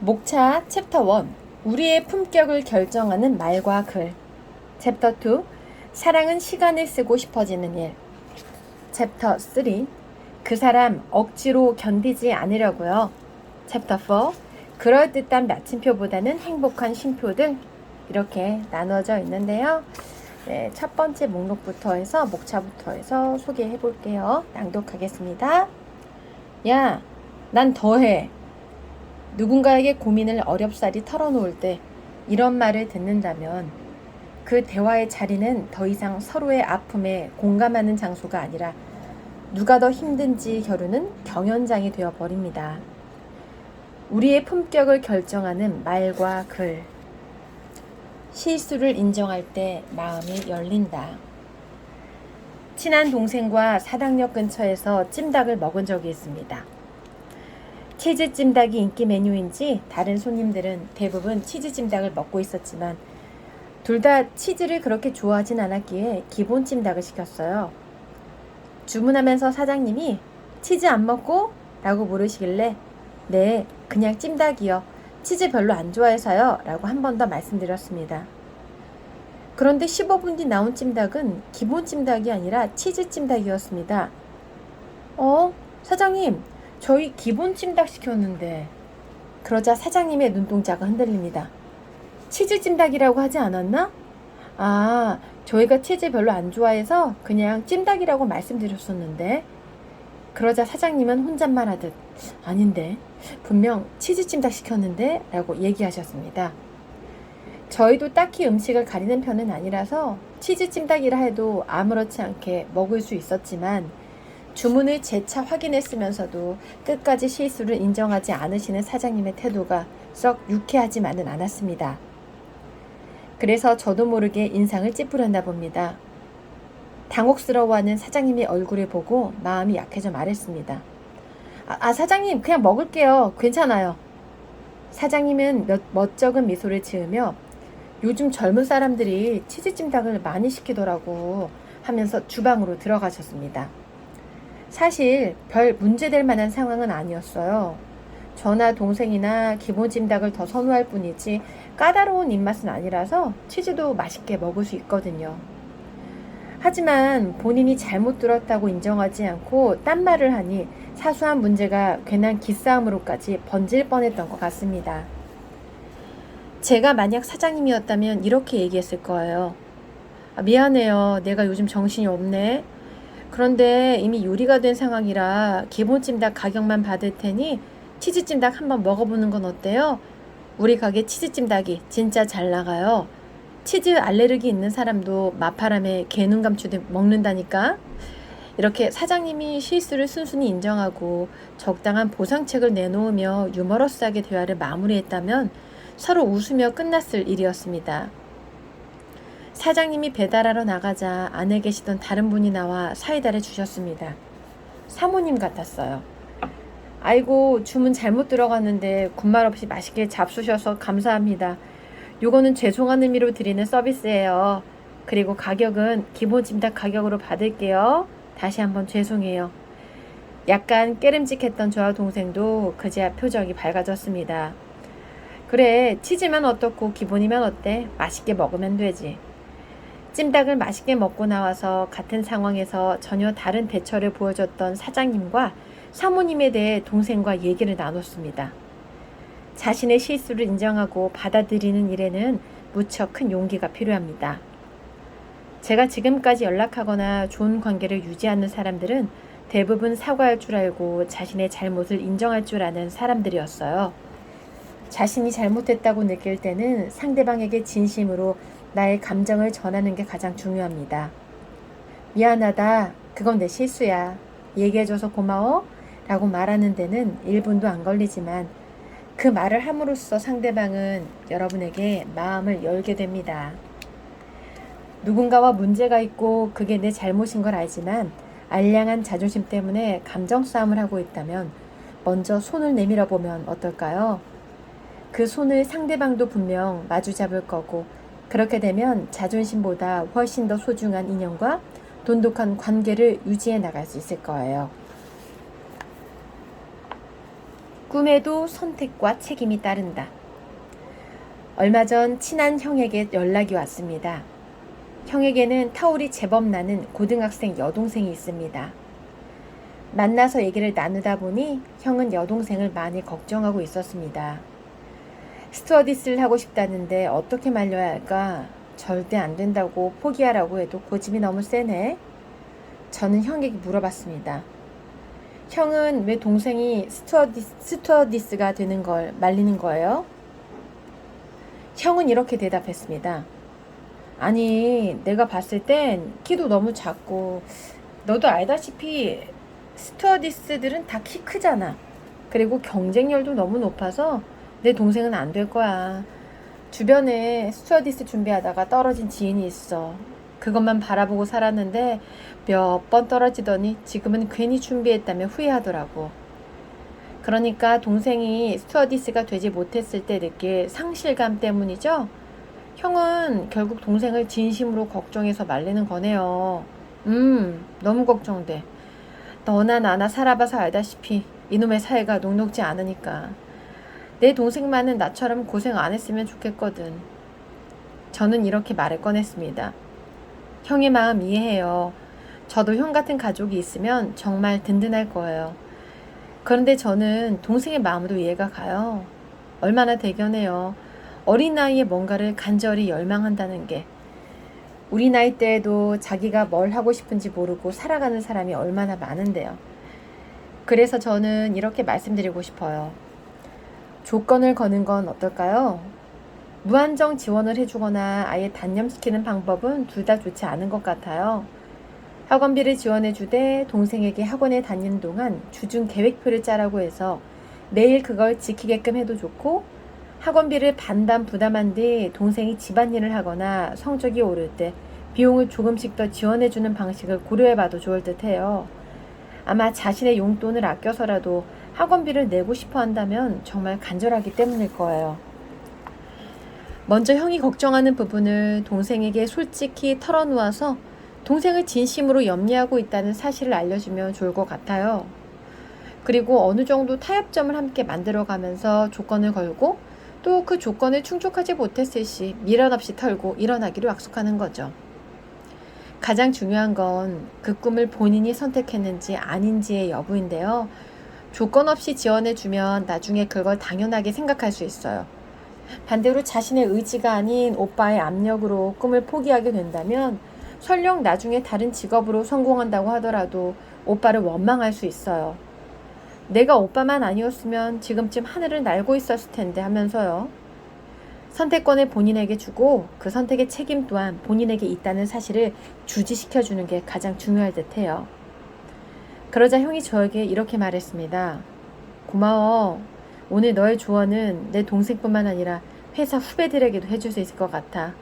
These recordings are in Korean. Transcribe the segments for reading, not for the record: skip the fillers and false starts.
목차 챕터 1 우리의 품격을 결정하는 말과 글. 챕터 2 사랑은 시간을 쓰고 싶어지는 일. 챕터 3 그 사람 억지로 견디지 않으려고요. 챕터 4 그럴듯한 마침표보다는 행복한 쉼표들. 이렇게 나눠져 있는데요. 네, 첫 번째 목록부터 해서 목차부터 해서 소개해 볼게요. 낭독하겠습니다. 야, 난 더해. 누군가에게 고민을 어렵사리 털어놓을 때 이런 말을 듣는다면 그 대화의 자리는 더 이상 서로의 아픔에 공감하는 장소가 아니라 누가 더 힘든지 겨루는 경연장이 되어버립니다. 우리의 품격을 결정하는 말과 글. 실수를 인정할 때 마음이 열린다. 친한 동생과 사당역 근처에서 찜닭을 먹은 적이 있습니다. 치즈 찜닭이 인기 메뉴인지 다른 손님들은 대부분 치즈 찜닭을 먹고 있었지만 둘 다 치즈를 그렇게 좋아하진 않았기에 기본 찜닭을 시켰어요. 주문하면서 사장님이 치즈 안 먹고? 라고 물으시길래 네, 그냥 찜닭이요. 치즈 별로 안 좋아해서요. 라고 한 번 더 말씀드렸습니다. 그런데 15분 뒤 나온 찜닭은 기본 찜닭이 아니라 치즈 찜닭이었습니다. 사장님, 저희 기본 찜닭 시켰는데. 그러자 사장님의 눈동자가 흔들립니다. 치즈 찜닭이라고 하지 않았나? 아, 저희가 치즈 별로 안 좋아해서 그냥 찜닭이라고 말씀드렸었는데. 그러자 사장님은 혼잣말 하듯 아닌데, 분명 치즈 찜닭 시켰는데 라고 얘기하셨습니다. 저희도 딱히 음식을 가리는 편은 아니라서 치즈 찜닭이라 해도 아무렇지 않게 먹을 수 있었지만 주문을 재차 확인했으면서도 끝까지 실수를 인정하지 않으시는 사장님의 태도가 썩 유쾌하지만은 않았습니다. 그래서 저도 모르게 인상을 찌푸렸나 봅니다. 당혹스러워하는 사장님의 얼굴을 보고 마음이 약해져 말했습니다. 사장님, 그냥 먹을게요. 괜찮아요. 사장님은 멋쩍은 미소를 지으며 요즘 젊은 사람들이 치즈찜닭을 많이 시키더라고 하면서 주방으로 들어가셨습니다. 사실 별 문제될 만한 상황은 아니었어요. 저나 동생이나 기본 찜닭을 더 선호할 뿐이지 까다로운 입맛은 아니라서 치즈도 맛있게 먹을 수 있거든요. 하지만 본인이 잘못 들었다고 인정하지 않고 딴 말을 하니 사소한 문제가 괜한 기싸움으로까지 번질 뻔했던 것 같습니다. 제가 만약 사장님이었다면 이렇게 얘기했을 거예요. 미안해요. 내가 요즘 정신이 없네. 그런데 이미 요리가 된 상황이라 기본 찜닭 가격만 받을 테니 치즈 찜닭 한번 먹어보는 건 어때요? 우리 가게 치즈 찜닭이 진짜 잘 나가요. 치즈 알레르기 있는 사람도 마파람에 개눈 감추듯 먹는다니까. 이렇게 사장님이 실수를 순순히 인정하고 적당한 보상책을 내놓으며 유머러스하게 대화를 마무리했다면 서로 웃으며 끝났을 일이었습니다. 사장님이 배달하러 나가자 안에 계시던 다른 분이 나와 사이다를 주셨습니다. 사모님 같았어요. 아이고, 주문 잘못 들어갔는데 군말 없이 맛있게 잡수셔서 감사합니다. 요거는 죄송한 의미로 드리는 서비스예요. 그리고 가격은 기본 찜닭 가격으로 받을게요. 다시 한번 죄송해요. 약간 깨름직했던 저와 동생도 그제야 표정이 밝아졌습니다. 그래, 치즈면 어떻고 기본이면 어때? 맛있게 먹으면 되지. 찜닭을 맛있게 먹고 나와서 같은 상황에서 전혀 다른 대처를 보여줬던 사장님과 사모님에 대해 동생과 얘기를 나눴습니다. 자신의 실수를 인정하고 받아들이는 일에는 무척 큰 용기가 필요합니다. 제가 지금까지 연락하거나 좋은 관계를 유지하는 사람들은 대부분 사과할 줄 알고 자신의 잘못을 인정할 줄 아는 사람들이었어요. 자신이 잘못했다고 느낄 때는 상대방에게 진심으로 나의 감정을 전하는 게 가장 중요합니다. 미안하다. 그건 내 실수야. 얘기해줘서 고마워. 라고 말하는 데는 1분도 안 걸리지만 그 말을 함으로써 상대방은 여러분에게 마음을 열게 됩니다. 누군가와 문제가 있고 그게 내 잘못인 걸 알지만 알량한 자존심 때문에 감정 싸움을 하고 있다면 먼저 손을 내밀어 보면 어떨까요? 그 손을 상대방도 분명 마주 잡을 거고 그렇게 되면 자존심보다 훨씬 더 소중한 인연과 돈독한 관계를 유지해 나갈 수 있을 거예요. 꿈에도 선택과 책임이 따른다. 얼마 전 친한 형에게 연락이 왔습니다. 형에게는 타올이 제법 나는 고등학생 여동생이 있습니다. 만나서 얘기를 나누다 보니 형은 여동생을 많이 걱정하고 있었습니다. 스튜어디스를 하고 싶다는데 어떻게 말려야 할까? 절대 안 된다고 포기하라고 해도 고집이 너무 세네. 저는 형에게 물어봤습니다. 형은 왜 동생이 스튜어디스가 되는 걸 말리는 거예요? 형은 이렇게 대답했습니다. 아니, 내가 봤을 땐 키도 너무 작고, 너도 알다시피 스튜어디스들은 다 키 크잖아. 그리고 경쟁률도 너무 높아서 내 동생은 안 될 거야. 주변에 스튜어디스 준비하다가 떨어진 지인이 있어. 그것만 바라보고 살았는데 몇 번 떨어지더니 지금은 괜히 준비했다며 후회하더라고. 그러니까 동생이 스튜어디스가 되지 못했을 때 느낄 상실감 때문이죠? 형은 결국 동생을 진심으로 걱정해서 말리는 거네요. 너무 걱정돼. 너나 나나 살아봐서 알다시피 이놈의 사회가 녹록지 않으니까. 내 동생만은 나처럼 고생 안 했으면 좋겠거든. 저는 이렇게 말을 꺼냈습니다. 형의 마음 이해해요. 저도 형 같은 가족이 있으면 정말 든든할 거예요. 그런데 저는 동생의 마음도 이해가 가요. 얼마나 대견해요. 어린 나이에 뭔가를 간절히 열망한다는 게. 우리 나이 때에도 자기가 뭘 하고 싶은지 모르고 살아가는 사람이 얼마나 많은데요. 그래서 저는 이렇게 말씀드리고 싶어요. 조건을 거는 건 어떨까요? 무한정 지원을 해주거나 아예 단념시키는 방법은 둘 다 좋지 않은 것 같아요. 학원비를 지원해주되 동생에게 학원에 다니는 동안 주중 계획표를 짜라고 해서 매일 그걸 지키게끔 해도 좋고, 학원비를 반반 부담한 뒤 동생이 집안일을 하거나 성적이 오를 때 비용을 조금씩 더 지원해주는 방식을 고려해봐도 좋을 듯해요. 아마 자신의 용돈을 아껴서라도 학원비를 내고 싶어 한다면 정말 간절하기 때문일 거예요. 먼저 형이 걱정하는 부분을 동생에게 솔직히 털어놓아서 동생을 진심으로 염려하고 있다는 사실을 알려주면 좋을 것 같아요. 그리고 어느 정도 타협점을 함께 만들어가면서 조건을 걸고 또 그 조건을 충족하지 못했을 시 미련 없이 털고 일어나기로 약속하는 거죠. 가장 중요한 건 그 꿈을 본인이 선택했는지 아닌지의 여부인데요. 조건 없이 지원해주면 나중에 그걸 당연하게 생각할 수 있어요. 반대로 자신의 의지가 아닌 오빠의 압력으로 꿈을 포기하게 된다면 설령 나중에 다른 직업으로 성공한다고 하더라도 오빠를 원망할 수 있어요. 내가 오빠만 아니었으면 지금쯤 하늘을 날고 있었을 텐데 하면서요. 선택권을 본인에게 주고 그 선택의 책임 또한 본인에게 있다는 사실을 주지시켜주는 게 가장 중요할 듯해요. 그러자 형이 저에게 이렇게 말했습니다. 고마워. 오늘 너의 조언은 내 동생뿐만 아니라 회사 후배들에게도 해줄 수 있을 것 같아.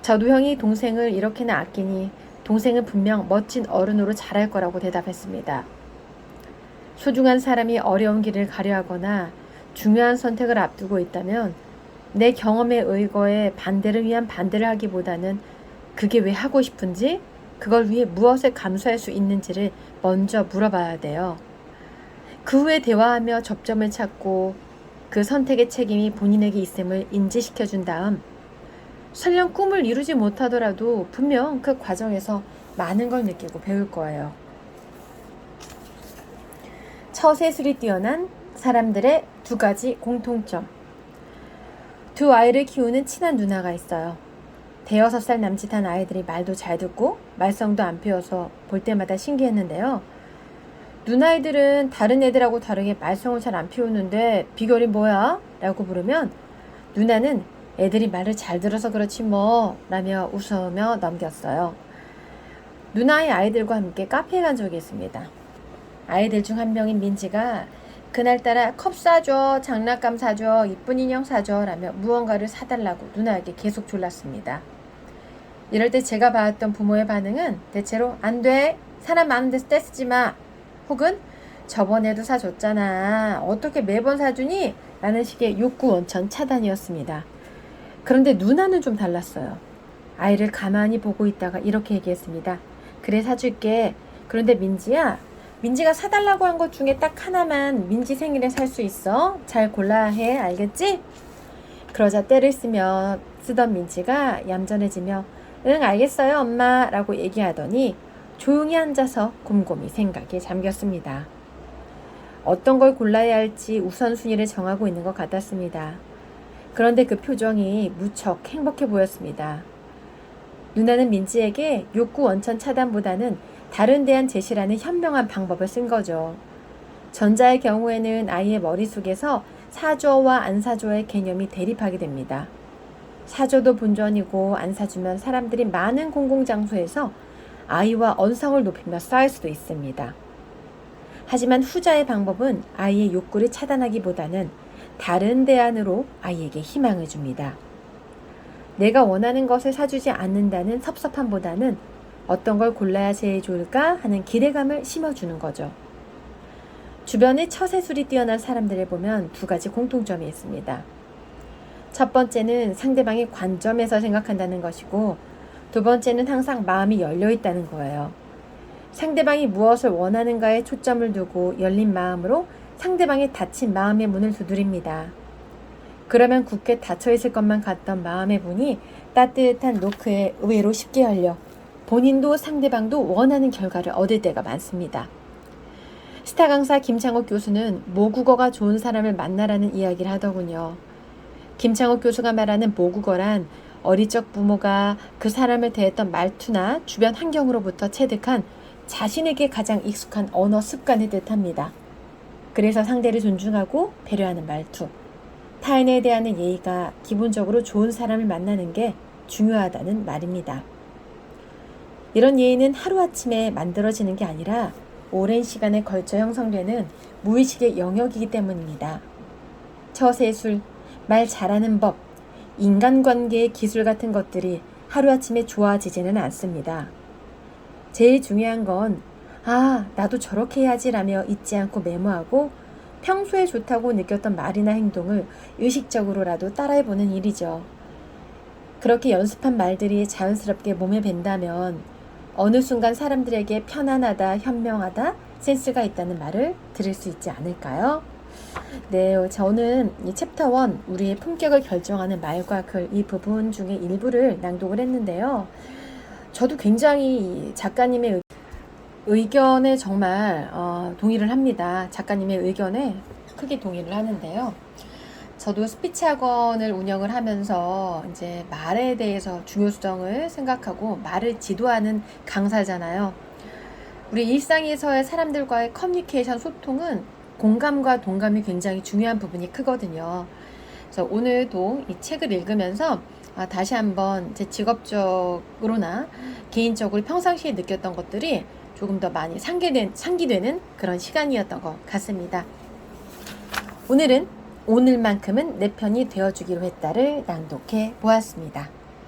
저도 형이 동생을 이렇게나 아끼니 동생은 분명 멋진 어른으로 자랄 거라고 대답했습니다. 소중한 사람이 어려운 길을 가려 하거나 중요한 선택을 앞두고 있다면 내 경험의 의거에 반대를 위한 반대를 하기보다는 그게 왜 하고 싶은지, 그걸 위해 무엇을 감수할 수 있는지를 먼저 물어봐야 돼요. 그 후에 대화하며 접점을 찾고 그 선택의 책임이 본인에게 있음을 인지시켜준 다음 설령 꿈을 이루지 못하더라도 분명 그 과정에서 많은 걸 느끼고 배울 거예요. 처세술이 뛰어난 사람들의 두 가지 공통점. 두 아이를 키우는 친한 누나가 있어요. 대여섯 살 남짓한 아이들이 말도 잘 듣고 말썽도 안 피워서 볼 때마다 신기했는데요. 누나이들은 다른 애들하고 다르게 말썽을 잘 안 피우는데 비결이 뭐야? 라고 물으면 누나는 애들이 말을 잘 들어서 그렇지 뭐 라며 웃으며 넘겼어요. 누나의 아이들과 함께 카페에 간 적이 있습니다. 아이들 중 한 명인 민지가 그날따라 컵 사줘, 장난감 사줘, 이쁜 인형 사줘 라며 무언가를 사달라고 누나에게 계속 졸랐습니다. 이럴 때 제가 봐왔던 부모의 반응은 대체로 안 돼, 사람 많은 데서 떼쓰지 마, 혹은 저번에도 사줬잖아, 어떻게 매번 사주니? 라는 식의 욕구 원천 차단이었습니다. 그런데 누나는 좀 달랐어요. 아이를 가만히 보고 있다가 이렇게 얘기했습니다. 그래, 사줄게. 그런데 민지야, 민지가 사달라고 한 것 중에 딱 하나만 민지 생일에 살 수 있어. 잘 골라야 해. 알겠지? 그러자 떼를 쓰던 민지가 얌전해지며 응 알겠어요 엄마 라고 얘기하더니 조용히 앉아서 곰곰이 생각에 잠겼습니다. 어떤 걸 골라야 할지 우선순위를 정하고 있는 것 같았습니다. 그런데 그 표정이 무척 행복해 보였습니다. 누나는 민지에게 욕구 원천 차단보다는 다른 대안 제시라는 현명한 방법을 쓴 거죠. 전자의 경우에는 아이의 머릿속에서 사줘와 안 사줘의 개념이 대립하게 됩니다. 사줘도 본전이고 안 사주면 사람들이 많은 공공장소에서 아이와 언성을 높이며 싸울 수도 있습니다. 하지만 후자의 방법은 아이의 욕구를 차단하기보다는 다른 대안으로 아이에게 희망을 줍니다. 내가 원하는 것을 사주지 않는다는 섭섭함보다는 어떤 걸 골라야 제일 좋을까 하는 기대감을 심어주는 거죠. 주변의 처세술이 뛰어난 사람들을 보면 두 가지 공통점이 있습니다. 첫 번째는 상대방의 관점에서 생각한다는 것이고 두 번째는 항상 마음이 열려 있다는 거예요. 상대방이 무엇을 원하는가에 초점을 두고 열린 마음으로 상대방의 닫힌 마음의 문을 두드립니다. 그러면 굳게 닫혀있을 것만 같던 마음의 문이 따뜻한 노크에 의외로 쉽게 열려 본인도 상대방도 원하는 결과를 얻을 때가 많습니다. 스타 강사 김창옥 교수는 모국어가 좋은 사람을 만나라는 이야기를 하더군요. 김창옥 교수가 말하는 모국어란 어릴 적 부모가 그 사람을 대했던 말투나 주변 환경으로부터 체득한 자신에게 가장 익숙한 언어 습관을 뜻합니다. 그래서 상대를 존중하고 배려하는 말투, 타인에 대한 예의가 기본적으로 좋은 사람을 만나는 게 중요하다는 말입니다. 이런 예의는 하루아침에 만들어지는 게 아니라 오랜 시간에 걸쳐 형성되는 무의식의 영역이기 때문입니다. 처세술, 말 잘하는 법, 인간관계의 기술 같은 것들이 하루아침에 좋아지지는 않습니다. 제일 중요한 건 나도 저렇게 해야지 라며 잊지 않고 메모하고 평소에 좋다고 느꼈던 말이나 행동을 의식적으로라도 따라해보는 일이죠. 그렇게 연습한 말들이 자연스럽게 몸에 밴다면 어느 순간 사람들에게 편안하다, 현명하다, 센스가 있다는 말을 들을 수 있지 않을까요? 네, 저는 이 챕터 1, 우리의 품격을 결정하는 말과 글 이 부분 중에 일부를 낭독을 했는데요. 저도 굉장히 작가님의 의견에 정말 동의를 합니다. 작가님의 의견에 크게 동의를 하는데요. 저도 스피치 학원을 운영을 하면서 이제 말에 대해서 중요성을 생각하고 말을 지도하는 강사잖아요. 우리 일상에서의 사람들과의 커뮤니케이션 소통은 공감과 동감이 굉장히 중요한 부분이 크거든요. 그래서 오늘도 이 책을 읽으면서 다시 한번 제 직업적으로나 개인적으로 평상시에 느꼈던 것들이 조금 더 많이 상기되는 그런 시간이었던 것 같습니다. 오늘은 오늘만큼은 내 편이 되어주기로 했다를 낭독해 보았습니다.